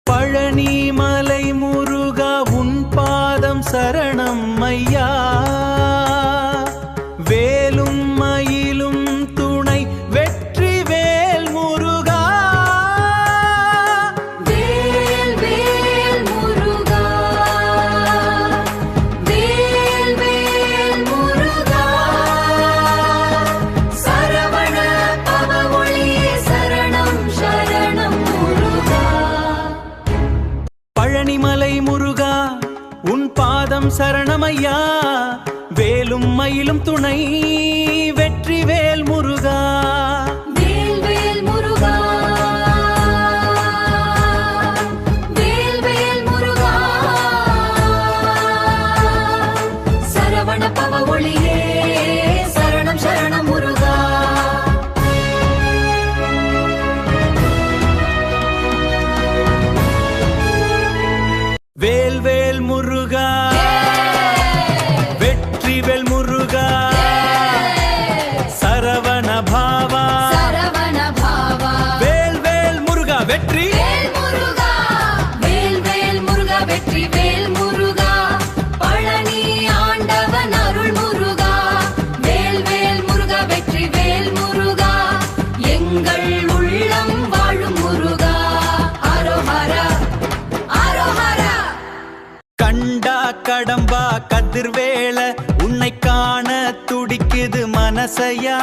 பழனி மலை முருகா உன் பாதம் சரணம் ஐயா. வேலும் மயிலும் துணை வெற்றி வேல் முருகா. வேல் வேல் முருகா, வேல் வேல் முருகா, சரவண பவ ஒளியே சரணம் சரணம் முருகா. பழனிமலை முருகா உன் பாதம் சரணமையா. வேலும் மயிலும் துணை வெற்றி வேல் முருகா. வேல் வேல் முருகா, வேல் வேல் முருகா, சரவண பவ ஒளியே சரணம் சரணம் முருகா. வேல் வேல் முருகா, வெற்றி வேல் முருகா, சரவண பாவா. சரவண பாவா, வேல் வேல் முருகா வெற்றி வேல் முருகா, வேல் வேல் முருகா வெற்றி வேல் முருகா, பழனி ஆண்டவன் அருள் முருகா. வேல் வேல் முருகா வெற்றி வேல் முருகா, எங்கள் உள்ளம் வாழும் முருகா. அரோஹரா அரோஹரா. கண்டா கடம்பா கதிர்வேள உன்னை காண துடிக்குது மனசையா.